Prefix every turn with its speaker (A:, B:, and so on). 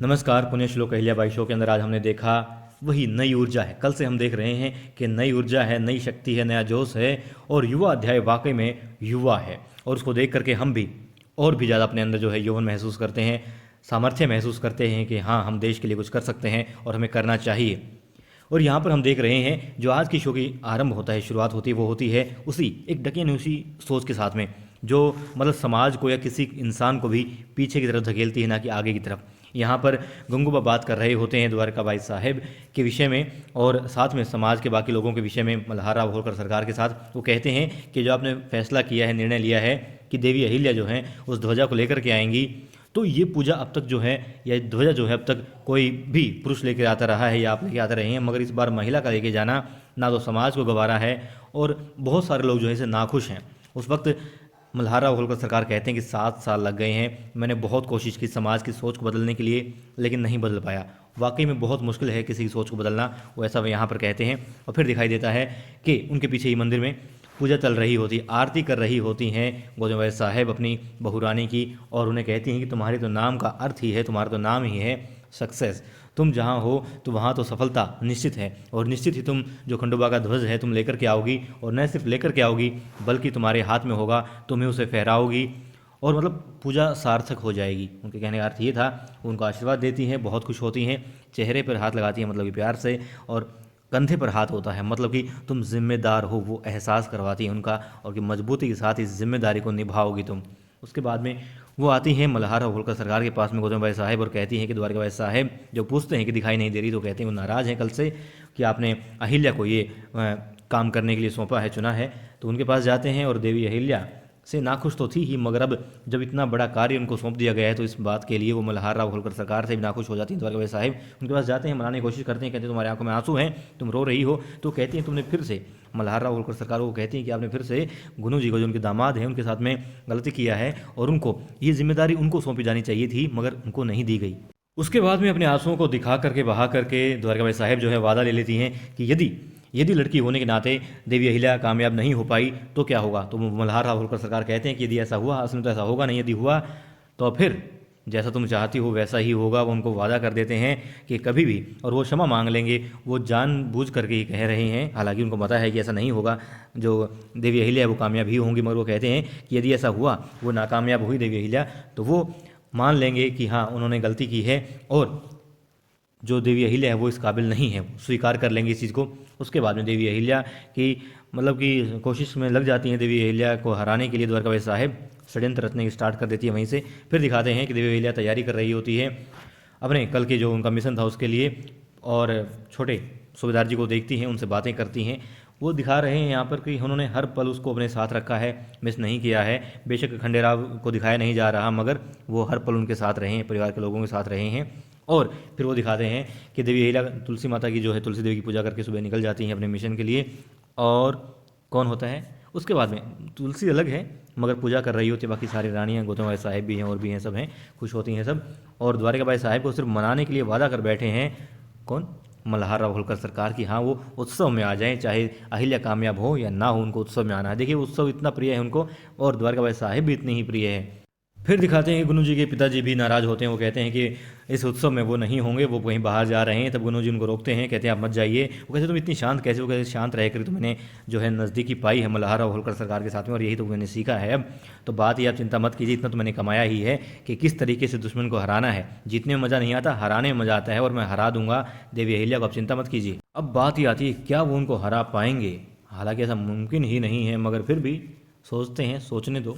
A: नमस्कार। पुण्य श्लोक अहिल्याबाई शो के अंदर आज हमने देखा वही नई ऊर्जा है। कल से हम देख रहे हैं कि नई ऊर्जा है, नई शक्ति है, नया जोश है और युवा अध्याय वाकई में युवा है। और उसको देख करके हम भी और भी ज़्यादा अपने अंदर जो है यौवन महसूस करते हैं, सामर्थ्य महसूस करते हैं कि हाँ, हम देश के लिए कुछ कर सकते हैं और हमें करना चाहिए। और यहाँ पर हम देख रहे हैं जो आज की शो की आरंभ होता है, शुरुआत होती है, वो होती है उसी एक डकियानुसी सोच के साथ में, जो मतलब समाज को या किसी इंसान को भी पीछे की तरफ धकेलती है, ना कि आगे की तरफ। यहाँ पर गंगूबा बात कर रहे होते हैं द्वारकाबाई साहेब के विषय में और साथ में समाज के बाकी लोगों के विषय में, मल्हार होलकर सरकार के साथ। वो कहते हैं कि जो आपने फैसला किया है, निर्णय लिया है कि देवी अहिल्या जो हैं उस ध्वजा को लेकर के आएंगी, तो ये पूजा अब तक जो है या ध्वजा जो है अब तक कोई भी पुरुष लेकर आता रहा है या आप लेके आते रहे हैं, मगर इस बार महिला का लेके जाना ना तो समाज को गवारा है और बहुत सारे लोग जो है इसे नाखुश हैं। उस वक्त मल्हार होलकर सरकार कहते हैं कि 7 साल लग गए हैं, मैंने बहुत कोशिश की समाज की सोच को बदलने के लिए, लेकिन नहीं बदल पाया। वाकई में बहुत मुश्किल है किसी की सोच को बदलना, वो ऐसा यहाँ पर कहते हैं। और फिर दिखाई देता है कि उनके पीछे ही मंदिर में पूजा चल रही होती, आरती कर रही होती हैं गोजमबाई साहेब अपनी बहुरानी की, और उन्हें कहती हैं कि तुम्हारे तो नाम का अर्थ ही है, तुम्हारा तो नाम ही है सक्सेस। तुम जहाँ हो तो वहाँ तो सफलता निश्चित है, और निश्चित ही तुम जो खंडोबा का ध्वज है तुम लेकर के आओगी, और न सिर्फ लेकर के आओगी बल्कि तुम्हारे हाथ में होगा, तुम्हें उसे फहराओगी और मतलब पूजा सार्थक हो जाएगी। उनके कहने का अर्थ ये था। उनको आशीर्वाद देती हैं, बहुत खुश होती हैं, चेहरे पर हाथ लगाती हैं मतलब कि प्यार से, और कंधे पर हाथ होता है मतलब कि तुम जिम्मेदार हो, वो एहसास करवाती है उनका, और कि मजबूती के साथ इस जिम्मेदारी को निभाओगी तुम। उसके बाद में वो आती हैं मल्हार होलकर सरकार के पास में गोजमबाई साहेब और कहती हैं कि द्वारकाबाई साहेब, जो पूछते हैं कि दिखाई नहीं दे रही, तो कहते हैं वो नाराज़ हैं कल से कि आपने अहिल्या को ये काम करने के लिए सौंपा है, चुना है। तो उनके पास जाते हैं और देवी अहिल्या से नाखुश तो थी ही, मगर अब जब इतना बड़ा कार्य उनको सौंप दिया गया है तो इस बात के लिए वो मल्हार होलकर सरकार से भी नाखुश हो जाती हैं। द्वारकाबाई साहिब उनके पास जाते हैं, मनाने की कोशिश करते हैं, कहते हैं तुम्हारी आंखों में आंसू हैं, तुम रो रही हो। तो कहती हैं तुमने फिर से, मल्हार होलकर सरकार को कहती हैं कि आपने फिर से गुनू जी को, जो उनके दामाद हैं, उनके साथ में गलती किया है और उनको ये जिम्मेदारी उनको सौंपी जानी चाहिए थी, मगर उनको नहीं दी गई। उसके बाद में अपने आंसुओं को दिखा करके, बहा करके द्वारकाबाई साहिब जो है वादा ले लेती हैं कि यदि यदि लड़की होने के नाते देवी अहिल्या कामयाब नहीं हो पाई तो क्या होगा। तो मल्हार होलकर सरकार कहते हैं कि यदि ऐसा हुआ, असल में तो ऐसा होगा नहीं, यदि हुआ तो फिर जैसा तुम चाहती हो वैसा ही होगा। वो उनको वादा कर देते हैं कि कभी भी, और वो क्षमा मांग लेंगे। वो जानबूझ करके ही कह रहे हैं, हालांकि उनको पता है कि ऐसा नहीं होगा, जो देवी अहिल्या है वो कामयाब ही होंगी, मगर वो कहते हैं कि यदि ऐसा हुआ, वो नाकामयाब हुई देवी अहिल्या, तो वो मान लेंगे कि हाँ उन्होंने गलती की है और जो देवी अहिल्या है वो इस काबिल नहीं है, स्वीकार कर लेंगे इस चीज़ को। उसके बाद में देवी अहिल्या की मतलब कि कोशिश में लग जाती हैं देवी अहिल्या को हराने के लिए। द्वारकाबाई साहेब षड्यंत्र रचने की स्टार्ट कर देती है वहीं से। फिर दिखाते हैं कि देवी अहिल्या तैयारी कर रही होती है अपने कल के जो उनका मिशन था उसके लिए, और छोटे सूबेदार जी को देखती हैं, उनसे बातें करती हैं। वो दिखा रहे हैं यहाँ पर कि उन्होंने हर पल उसको अपने साथ रखा है, मिस नहीं किया है। बेशक खंडेराव को दिखाया नहीं जा रहा, मगर वो हर पल उनके साथ रहे हैं, परिवार के लोगों के साथ रहे हैं। और फिर वो दिखाते हैं कि देवी अहिल्या तुलसी माता की जो है, तुलसी देवी की पूजा करके सुबह निकल जाती हैं अपने मिशन के लिए। और कौन होता है उसके बाद में, तुलसी अलग है मगर पूजा कर रही होती है, बाकी सारी रानियाँ, गोतमबाई साहिब भी हैं और भी हैं, सब हैं, खुश होती हैं सब। और द्वारकाबाई साहिब को सिर्फ मनाने के लिए वादा कर बैठे हैं कौन, मल्हार होलकर सरकार की, हाँ वो उत्सव में आ जाएं, चाहे अहिल्या कामयाब हो या ना हो, उनको उत्सव में आना है। देखिए उत्सव इतना प्रिय है उनको, और द्वारकाबाई साहिब भी इतनी ही प्रिय है। फिर दिखाते हैं गुनू जी के पिताजी भी नाराज़ होते हैं। वो कहते हैं कि इस उत्सव में वो नहीं होंगे, वो कहीं बाहर जा रहे हैं। तब गुनू जी उनको रोकते हैं, कहते हैं आप मत जाइए। वो कहते तुम इतनी शांत कैसे हो, कहते शांत रह कर तो मैंने जो है नज़दीकी पाई है मल्हार होलकर सरकार के साथ में, और यही तो मैंने सीखा है। अब तो बात ये, आप चिंता मत कीजिए, इतना तो मैंने कमाया ही है कि किस तरीके से दुश्मन को हराना है। जीतने में मज़ा नहीं आता, हराने में मज़ा आता है, और मैं हरा दूंगा देवी अहिल्या को, आप चिंता मत कीजिए। अब बात ये आती है क्या वो उनको हरा पाएंगे। हालांकि ऐसा मुमकिन ही नहीं है, मगर फिर भी सोचते हैं, सोचने दो।